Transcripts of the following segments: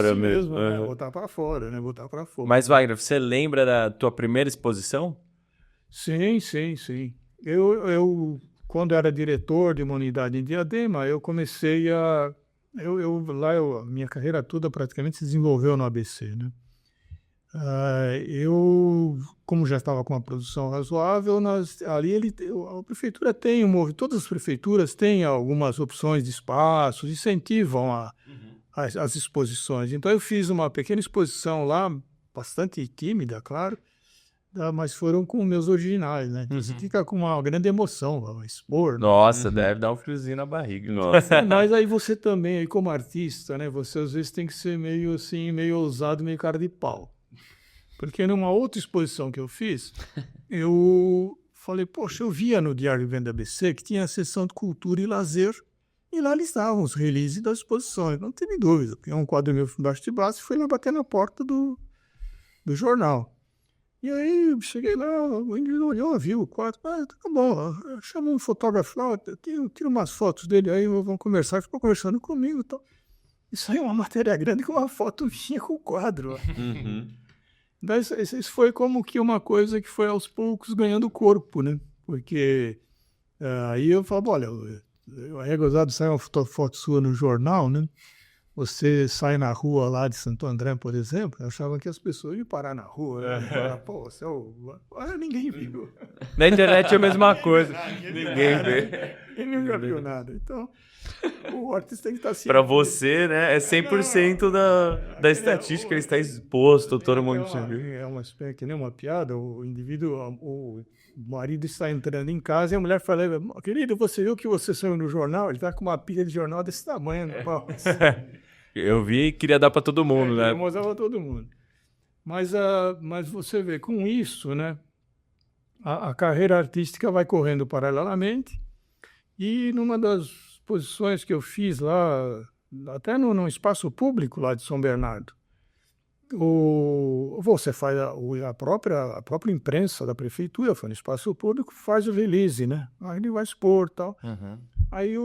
assim mesmo, né? Uhum. Botar para fora, né? Botar para fora. Mas, Wagner, você lembra da tua primeira exposição? Sim, sim, sim. Quando era diretor de uma unidade em Diadema, eu comecei a... a minha carreira toda praticamente se desenvolveu no ABC, né? Como já estava com uma produção razoável, a prefeitura tem todas as prefeituras têm algumas opções de espaços, incentivam as exposições. Então eu fiz uma pequena exposição lá, bastante tímida, claro, mas foram com meus originais, né? Então você Uhum. fica com uma grande emoção ao expor, né? Nossa, deve dar um friozinho na barriga. Nossa. Mas aí você também, aí como artista, né? Você às vezes tem que ser meio assim, meio ousado, meio cara de pau. Porque numa outra exposição que eu fiz, eu falei, poxa, eu via no Diário Venda ABC que tinha a seção de cultura e lazer, e lá eles estavam os releases das exposições, não teve dúvida. Tinha um quadro meu embaixo de braço e fui lá bater na porta do jornal. E aí eu cheguei lá, o indivíduo olhou, viu o quadro, tá bom, chama um fotógrafo lá, eu tiro umas fotos dele aí, vamos conversar, ficou conversando comigo e tal. Isso aí é uma matéria grande com uma foto minha com o quadro. Uhum. Mas isso foi como que uma coisa que foi aos poucos ganhando corpo, né? Porque aí eu falo, olha, é gozado sair uma foto sua no jornal, né? Você sai na rua lá de Santo André, por exemplo, eu achava que as pessoas iam parar na rua, né? Falar, pô, você é ninguém viu. Na internet é a mesma coisa. Ninguém vê. Ninguém nunca viu nada. Então, o artista tem que estar Pra ciente você, né, é 100% da estatística, ele está exposto, todo mundo te viu. É uma espécie que nem uma piada. O indivíduo, o marido está entrando em casa e a mulher fala: querido, você viu que você saiu no jornal? Ele está com uma pilha de jornal desse tamanho no pau. Eu vi e queria dar pra todo mundo, Queria né? mostrar para todo mundo. Mas você vê, com isso, né, a carreira artística vai correndo paralelamente. E numa das exposições que eu fiz lá, até num espaço público lá de São Bernardo, você faz a própria imprensa da prefeitura, foi no espaço público, faz o release, né? Aí ele vai expor e tal. Uhum. Aí,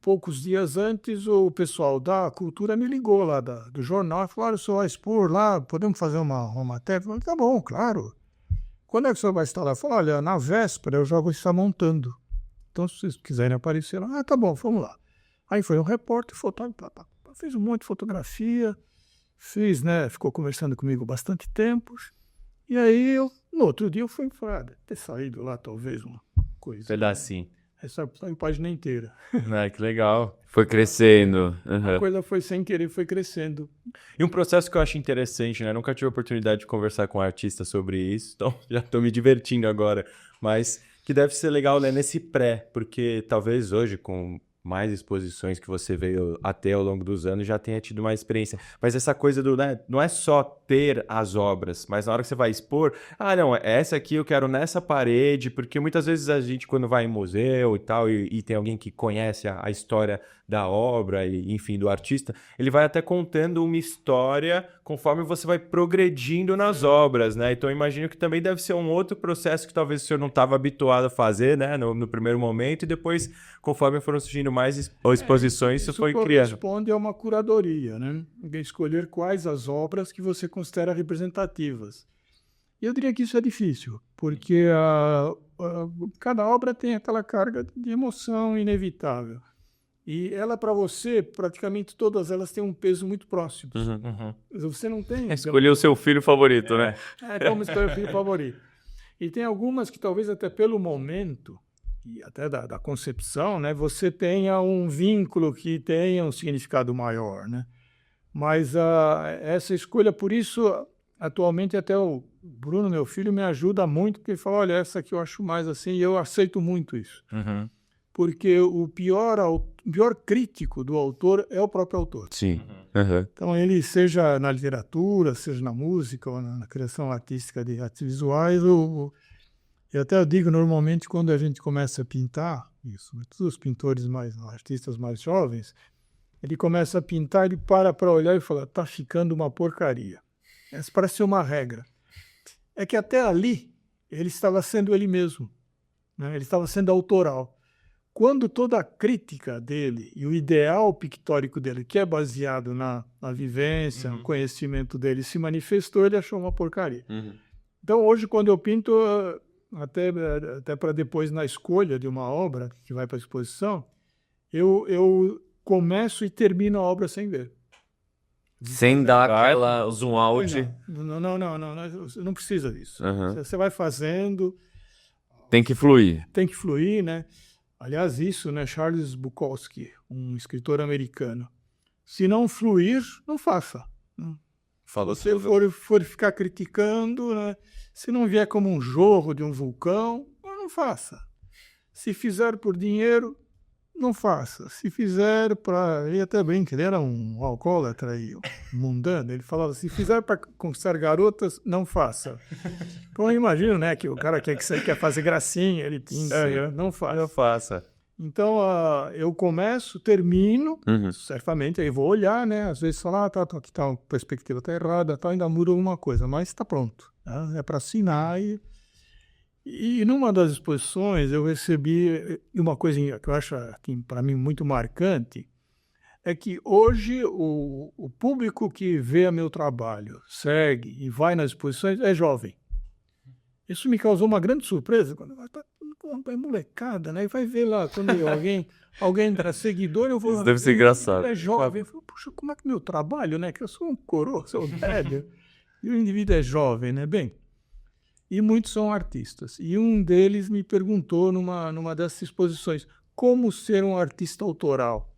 poucos dias antes, o pessoal da cultura me ligou lá do jornal e falou: olha, o senhor vai expor lá, podemos fazer uma matéria? Eu falei, tá bom, claro. Quando é que o senhor vai estar lá? Eu falei, olha, na véspera eu já vou estar montando. Então, se vocês quiserem aparecer lá, tá bom, vamos lá. Aí foi um repórter, fotógrafo, fez um monte de fotografia, né, ficou conversando comigo bastante tempo. E aí, no outro dia, eu fui ter saído lá, talvez, uma coisa. Pedacinho. Essa em página inteira. Ah, que legal. Foi crescendo. A coisa foi sem querer, foi crescendo. E um processo que eu acho interessante, né? Nunca tive a oportunidade de conversar com um artista sobre isso, então já estou me divertindo agora. Mas que deve ser legal, né, nesse pré, porque talvez hoje, com mais exposições que você veio a ter ao longo dos anos, já tenha tido mais experiência. Mas essa coisa do, né, não é só ter as obras, mas na hora que você vai expor, não, essa aqui eu quero nessa parede, porque muitas vezes a gente, quando vai em museu e tal, e tem alguém que conhece a história da obra, e, enfim, do artista, ele vai até contando uma história conforme você vai progredindo nas obras, né? Então eu imagino que também deve ser um outro processo que talvez o senhor não estava habituado a fazer, né? No primeiro momento, e depois, conforme foram surgindo mais exposições, isso foi criando. Corresponde a uma curadoria, né? Escolher quais as obras que você considera representativas. E eu diria que isso é difícil, porque cada obra tem aquela carga de emoção inevitável. E ela, para você, praticamente todas elas têm um peso muito próximo. Você não tem... Escolher o seu filho favorito, né? Como escolher o filho favorito. E tem algumas que talvez até pelo momento, e até da concepção, né, você tenha um vínculo que tenha um significado maior, né? Mas essa escolha, por isso, atualmente até o Bruno, meu filho, me ajuda muito, porque ele fala, olha, essa aqui eu acho mais assim, e eu aceito muito isso. Porque o pior crítico do autor é o próprio autor. Sim. Então, ele, seja na literatura, seja na música, ou na criação artística de artes visuais, eu até digo, normalmente, quando a gente começa a pintar, isso, todos os pintores artistas mais jovens, ele começa a pintar, ele para olhar e fala, tá ficando uma porcaria. Essa parece ser uma regra. É que até ali, ele estava sendo ele mesmo, né? Ele estava sendo autoral. quando toda a crítica dele e o ideal pictórico dele, que é baseado na vivência, no conhecimento dele, se manifestou, ele achou uma porcaria. Então, hoje, quando eu pinto, até para depois, na escolha de uma obra que vai para a exposição, eu começo e termino a obra sem ver. Sem dar aquela zoom out. Não precisa disso. Uhum. Você vai fazendo. Tem que fluir. Tem que fluir, né? Aliás, isso, né? Charles Bukowski, um escritor americano. Se não fluir, não faça. Falou Se você for ficar criticando, né? Se não vier como um jorro de um vulcão, não faça. Se fizer por dinheiro, não faça. Se fizer para... Ele até brinca, ele era um alcoólatra e mundano. Ele falava, se fizer para conquistar garotas, não faça. Então eu imagino, né, que o cara quer fazer gracinha, ele pinta, não faça. Não faça. Então eu começo, termino, certamente, aí vou olhar, né, às vezes falar, aqui tá, a perspectiva está errada, ainda muda alguma coisa, mas está pronto. Né? É para assinar e numa das exposições eu recebi uma coisa que eu acho, para mim, muito marcante, é que hoje o público que vê meu trabalho, segue e vai nas exposições é jovem. Isso me causou uma grande surpresa. Quando é molecada, né? E vai ver lá, quando alguém entra seguidor, eu vou... Isso deve ser engraçado. É jovem. Eu falo, puxa, como é que meu trabalho, né? Que eu sou um coroa, sou velho. E o indivíduo é jovem, né? Bem... E muitos são artistas. E um deles me perguntou numa dessas exposições, como ser um artista autoral?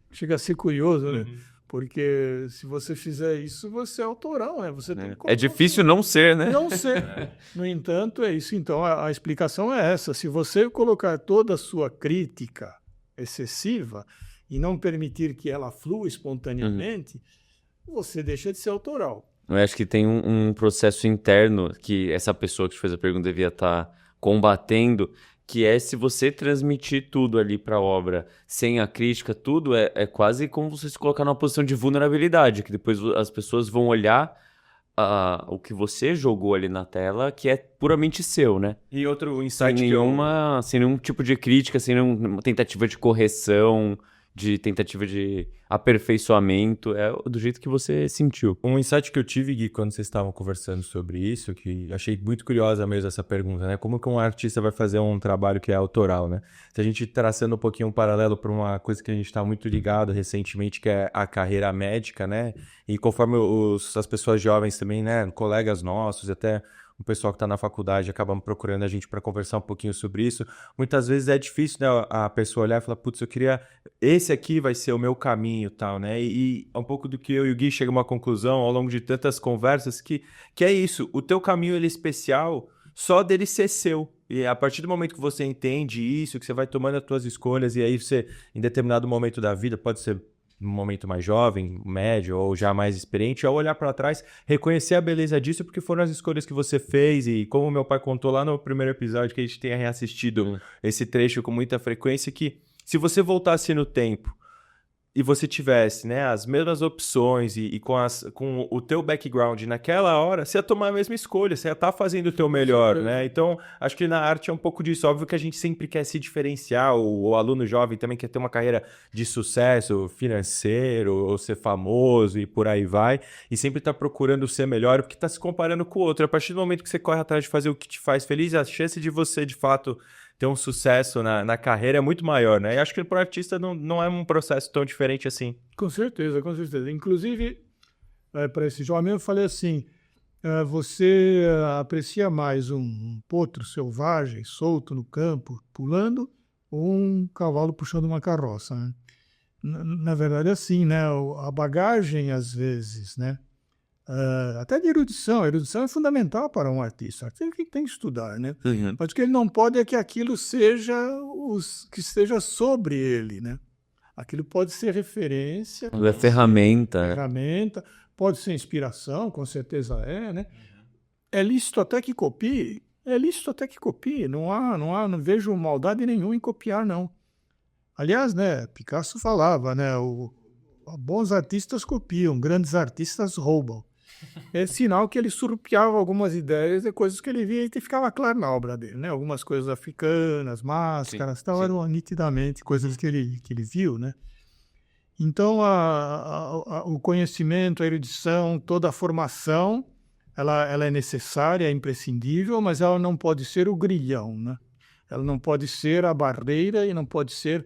Chega a ser curioso, né? Porque se você fizer isso, você é autoral, né? Você tem que É difícil não ser, né? Não ser. No entanto, é isso. Então, a explicação é essa. Se você colocar toda a sua crítica excessiva e não permitir que ela flua espontaneamente, você deixa de ser autoral. Eu acho que tem um processo interno que essa pessoa que te fez a pergunta devia estar combatendo, que é se você transmitir tudo ali para a obra sem a crítica, tudo é quase como você se colocar numa posição de vulnerabilidade, que depois as pessoas vão olhar o que você jogou ali na tela, que é puramente seu, né? E outro insight sem nenhum tipo de crítica, sem nenhuma tentativa de correção, de tentativa de aperfeiçoamento, é do jeito que você sentiu. Um insight que eu tive, Gui, quando vocês estavam conversando sobre isso, que achei muito curiosa mesmo essa pergunta, né? Como que um artista vai fazer um trabalho que é autoral, né? Se a gente traçando um pouquinho um paralelo para uma coisa que a gente está muito ligado recentemente, que é a carreira médica, né? E conforme as pessoas jovens também, né? Colegas nossos, até o pessoal que está na faculdade acaba procurando a gente para conversar um pouquinho sobre isso. Muitas vezes é difícil, né, a pessoa olhar e falar, putz, eu queria... Esse aqui vai ser o meu caminho, tal, né? E um pouco do que eu e o Gui chegamos a uma conclusão ao longo de tantas conversas que é isso. O teu caminho, ele é especial só dele ser seu. E a partir do momento que você entende isso, que você vai tomando as tuas escolhas e aí você, em determinado momento da vida, pode ser um momento mais jovem, médio ou já mais experiente, ao olhar para trás, reconhecer a beleza disso, porque foram as escolhas que você fez. E como meu pai contou lá no primeiro episódio, que a gente tenha reassistido esse trecho com muita frequência, que se você voltasse no tempo e você tivesse, né, as mesmas opções e com o teu background naquela hora, você ia tomar a mesma escolha, você ia estar fazendo o teu melhor, né? Então, acho que na arte é um pouco disso. Óbvio que a gente sempre quer se diferenciar, o aluno jovem também quer ter uma carreira de sucesso financeiro, ou ser famoso e por aí vai, e sempre está procurando ser melhor, porque está se comparando com o outro. A partir do momento que você corre atrás de fazer o que te faz feliz, a chance de você, de fato, ter um sucesso na carreira é muito maior, né? E acho que para o artista não é um processo tão diferente assim. Com certeza, com certeza. Inclusive, para esse jovem, eu falei assim, você aprecia mais um potro selvagem, solto no campo, pulando, ou um cavalo puxando uma carroça, né? Na verdade, é assim, né? A bagagem, às vezes, né? Até de erudição. A erudição é fundamental para um artista. O artista tem que estudar, né? Uhum. Mas o que ele não pode é que aquilo seja que esteja sobre ele, né? Aquilo pode ser referência. É ferramenta. Ferramenta. Pode ser inspiração, com certeza é, né? É lícito até que copie. É lícito até que copie. Não vejo maldade nenhuma em copiar, não. Aliás, né? Picasso falava, né? Bons artistas copiam, grandes artistas roubam. é sinal que ele surrupiava algumas ideias e coisas que ele via e ficava claro na obra dele, né? Algumas coisas africanas, máscaras, Sim, tal, sim. eram nitidamente coisas que ele viu, né? Então, o conhecimento, a erudição, toda a formação, ela é necessária, é imprescindível, mas ela não pode ser o grilhão, né? Ela não pode ser a barreira e não pode ser